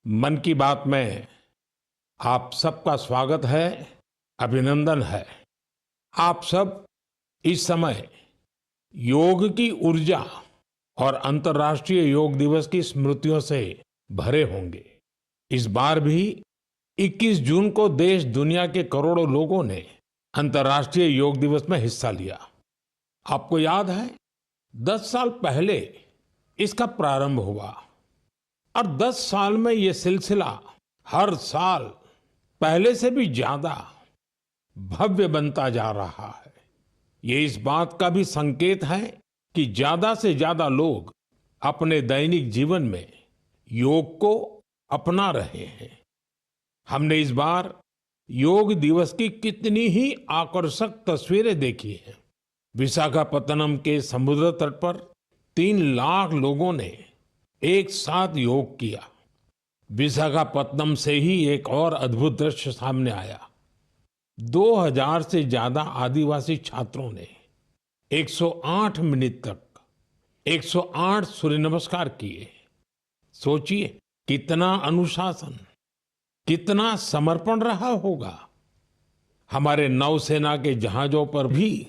मन की बात में आप सबका स्वागत है, अभिनंदन है। आप सब इस समय योग की ऊर्जा और अंतर्राष्ट्रीय योग दिवस की स्मृतियों से भरे होंगे। इस बार भी 21 जून को देश दुनिया के करोड़ों लोगों ने अंतर्राष्ट्रीय योग दिवस में हिस्सा लिया। आपको याद है, 10 साल पहले इसका प्रारंभ हुआ और 10 साल में ये सिलसिला हर साल पहले से भी ज्यादा भव्य बनता जा रहा है। ये इस बात का भी संकेत है कि ज्यादा से ज्यादा लोग अपने दैनिक जीवन में योग को अपना रहे हैं। हमने इस बार योग दिवस की कितनी ही आकर्षक तस्वीरें देखी हैं। विशाखापत्तनम के समुद्र तट पर 3 लाख लोगों ने एक साथ योग किया। विशाखापत्तनम से ही एक और अद्भुत दृश्य सामने आया। 2000 से ज्यादा आदिवासी छात्रों ने 108 मिनट तक 108 सूर्य नमस्कार किए। सोचिए, कितना अनुशासन, कितना समर्पण रहा होगा। हमारे नौसेना के जहाजों पर भी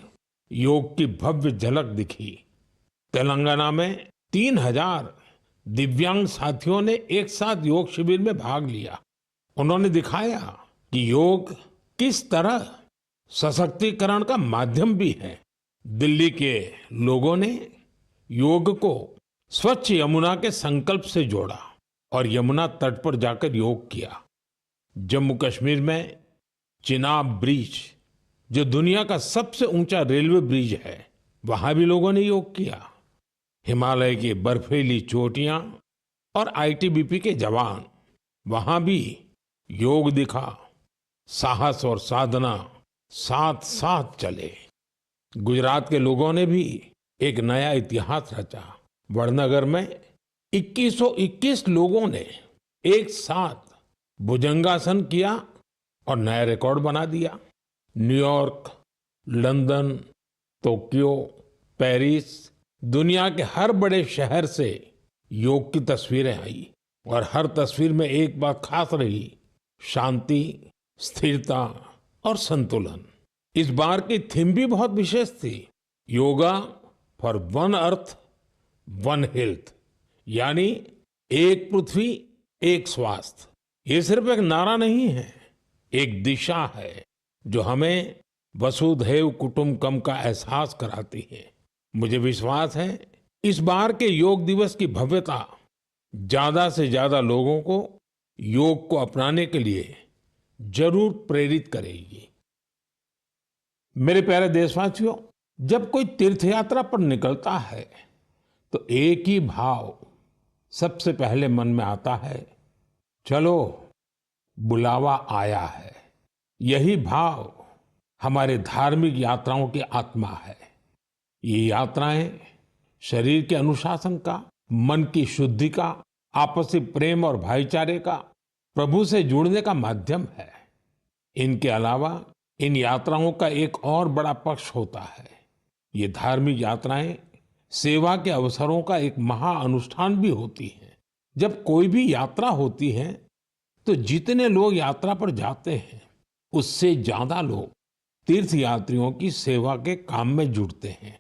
योग की भव्य झलक दिखी। तेलंगाना में 3000 दिव्यांग साथियों ने एक साथ योग शिविर में भाग लिया। उन्होंने दिखाया कि योग किस तरह सशक्तिकरण का माध्यम भी है। दिल्ली के लोगों ने योग को स्वच्छ यमुना के संकल्प से जोड़ा और यमुना तट पर जाकर योग किया। जम्मू कश्मीर में चिनाब ब्रिज, जो दुनिया का सबसे ऊंचा रेलवे ब्रिज है, वहां भी लोगों ने योग किया। हिमालय की बर्फीली चोटियां और आईटीबीपी के जवान, वहां भी योग दिखा। साहस और साधना साथ साथ चले। गुजरात के लोगों ने भी एक नया इतिहास रचा। वडनगर में 2121 लोगों ने एक साथ भुजंगासन किया और नया रिकॉर्ड बना दिया। न्यूयॉर्क, लंदन, टोक्यो, पेरिस, दुनिया के हर बड़े शहर से योग की तस्वीरें आई और हर तस्वीर में एक बात खास रही: शांति, स्थिरता और संतुलन। इस बार की थीम भी बहुत विशेष थी। Yoga for one earth one health, यानी एक पृथ्वी एक स्वास्थ्य। ये सिर्फ एक नारा नहीं है, एक दिशा है जो हमें वसुधैव कुटुंबकम का एहसास कराती है। मुझे विश्वास है इस बार के योग दिवस की भव्यता ज्यादा से ज्यादा लोगों को योग को अपनाने के लिए जरूर प्रेरित करेगी। मेरे प्यारे देशवासियों, जब कोई तीर्थ यात्रा पर निकलता है तो एक ही भाव सबसे पहले मन में आता है: चलो, बुलावा आया है। यही भाव हमारे धार्मिक यात्राओं की आत्मा है। ये यात्राएं शरीर के अनुशासन का, मन की शुद्धि का, आपसी प्रेम और भाईचारे का, प्रभु से जुड़ने का माध्यम है। इनके अलावा इन यात्राओं का एक और बड़ा पक्ष होता है। ये धार्मिक यात्राएं सेवा के अवसरों का एक महाअनुष्ठान भी होती हैं। जब कोई भी यात्रा होती है तो जितने लोग यात्रा पर जाते हैं, उससे ज्यादा लोग तीर्थ यात्रियों की सेवा के काम में जुड़ते हैं।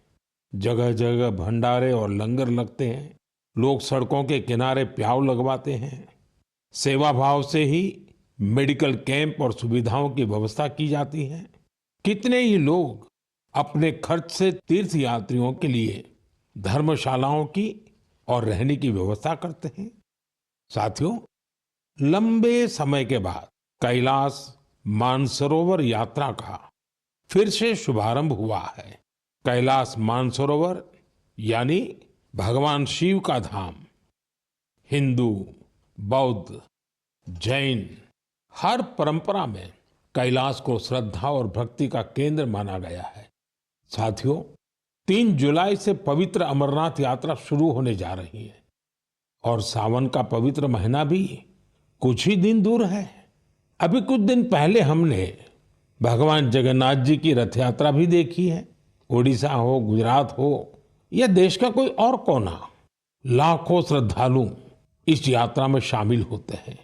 जगह जगह भंडारे और लंगर लगते हैं। लोग सड़कों के किनारे प्याऊ लगवाते हैं। सेवा भाव से ही मेडिकल कैंप और सुविधाओं की व्यवस्था की जाती है। कितने ही लोग अपने खर्च से तीर्थ यात्रियों के लिए धर्मशालाओं की और रहने की व्यवस्था करते हैं। साथियों, लंबे समय के बाद कैलाश मानसरोवर यात्रा का फिर से शुभारंभ हुआ है। कैलाश मानसरोवर यानी भगवान शिव का धाम। हिंदू, बौद्ध, जैन हर परंपरा में कैलाश को श्रद्धा और भक्ति का केंद्र माना गया है। साथियों, 3 जुलाई से पवित्र अमरनाथ यात्रा शुरू होने जा रही है और सावन का पवित्र महीना भी कुछ ही दिन दूर है। अभी कुछ दिन पहले हमने भगवान जगन्नाथ जी की रथ यात्रा भी देखी है। ओडिशा हो, गुजरात हो या देश का कोई और कोना, लाखों श्रद्धालु इस यात्रा में शामिल होते हैं।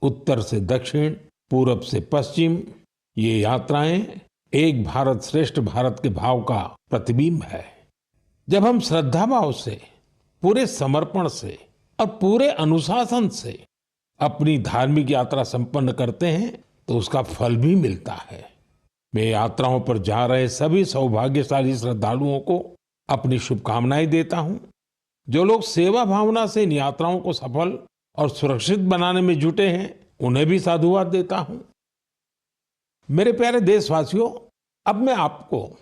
उत्तर से दक्षिण, पूरब से पश्चिम, ये यात्राएं एक भारत श्रेष्ठ भारत के भाव का प्रतिबिंब है। जब हम श्रद्धा भाव से, पूरे समर्पण से और पूरे अनुशासन से अपनी धार्मिक यात्रा संपन्न करते हैं तो उसका फल भी मिलता है। मैं यात्राओं पर जा रहे सभी सौभाग्यशाली श्रद्धालुओं को अपनी शुभकामनाएं देता हूं। जो लोग सेवा भावना से इन यात्राओं को सफल और सुरक्षित बनाने में जुटे हैं, उन्हें भी साधुवाद देता हूं। मेरे प्यारे देशवासियों, अब मैं आपको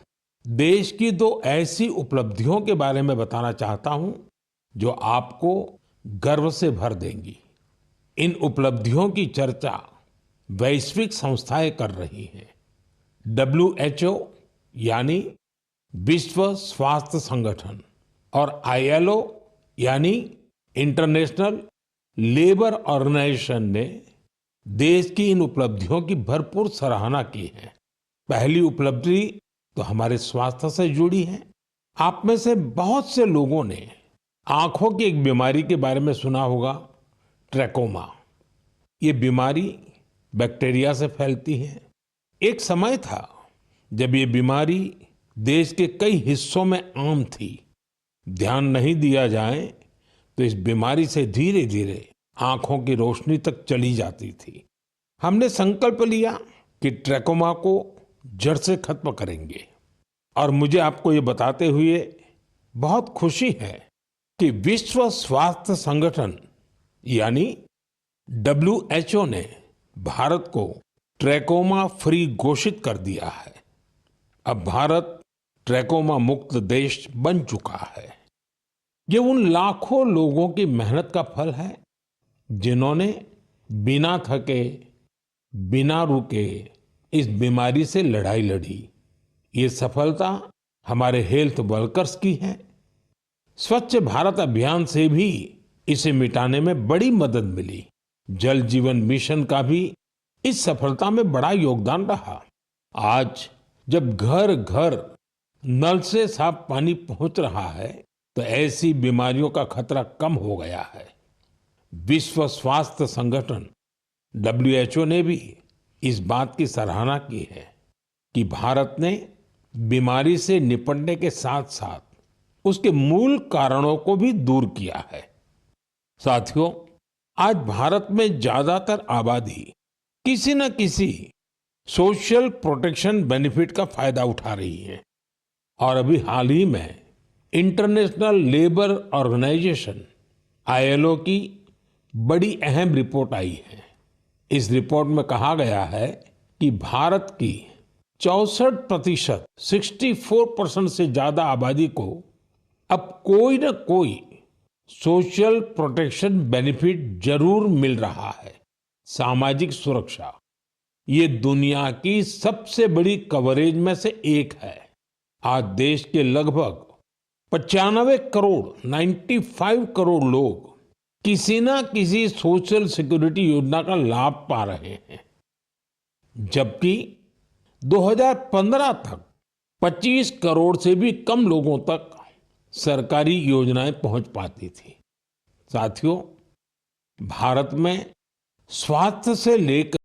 देश की दो ऐसी उपलब्धियों के बारे में बताना चाहता हूं जो आपको गर्व से भर देंगी। इन उपलब्धियों की चर्चा वैश्विक संस्थाएं कर रही हैं। WHO यानी विश्व स्वास्थ्य संगठन और ILO यानी इंटरनेशनल लेबर ऑर्गेनाइजेशन ने देश की इन उपलब्धियों की भरपूर सराहना की है। पहली उपलब्धि तो हमारे स्वास्थ्य से जुड़ी है। आप में से बहुत से लोगों ने आंखों की एक बीमारी के बारे में सुना होगा, ट्रैकोमा। ये बीमारी बैक्टीरिया से फैलती है। एक समय था जब ये बीमारी देश के कई हिस्सों में आम थी। ध्यान नहीं दिया जाए तो इस बीमारी से धीरे धीरे आंखों की रोशनी तक चली जाती थी। हमने संकल्प लिया कि ट्रैकोमा को जड़ से खत्म करेंगे और मुझे आपको ये बताते हुए बहुत खुशी है कि विश्व स्वास्थ्य संगठन यानी WHO ने भारत को ट्रैकोमा फ्री घोषित कर दिया है। अब भारत ट्रैकोमा मुक्त देश बन चुका है। ये उन लाखों लोगों की मेहनत का फल है जिन्होंने बिना थके, बिना रुके इस बीमारी से लड़ाई लड़ी। ये सफलता हमारे हेल्थ वर्कर्स की है। स्वच्छ भारत अभियान से भी इसे मिटाने में बड़ी मदद मिली। जल जीवन मिशन का भी इस सफलता में बड़ा योगदान रहा। आज जब घर घर नल से साफ पानी पहुंच रहा है तो ऐसी बीमारियों का खतरा कम हो गया है। विश्व स्वास्थ्य संगठन WHO ने भी इस बात की सराहना की है कि भारत ने बीमारी से निपटने के साथ साथ उसके मूल कारणों को भी दूर किया है। साथियों, आज भारत में ज्यादातर आबादी किसी न किसी सोशल प्रोटेक्शन बेनिफिट का फायदा उठा रही है और अभी हाल ही में इंटरनेशनल लेबर ऑर्गेनाइजेशन ILO की बड़ी अहम रिपोर्ट आई है। इस रिपोर्ट में कहा गया है कि भारत की 64%, 64% से ज्यादा आबादी को अब कोई न कोई सोशल प्रोटेक्शन बेनिफिट जरूर मिल रहा है। सामाजिक सुरक्षा ये दुनिया की सबसे बड़ी कवरेज में से एक है। आज देश के लगभग 95 करोड़ 95 करोड़ लोग किसी ना किसी सोशल सिक्योरिटी योजना का लाभ पा रहे हैं, जबकि 2015 तक 25 करोड़ से भी कम लोगों तक सरकारी योजनाएं पहुंच पाती थी। साथियों, भारत में स्वास्थ्य से लेकर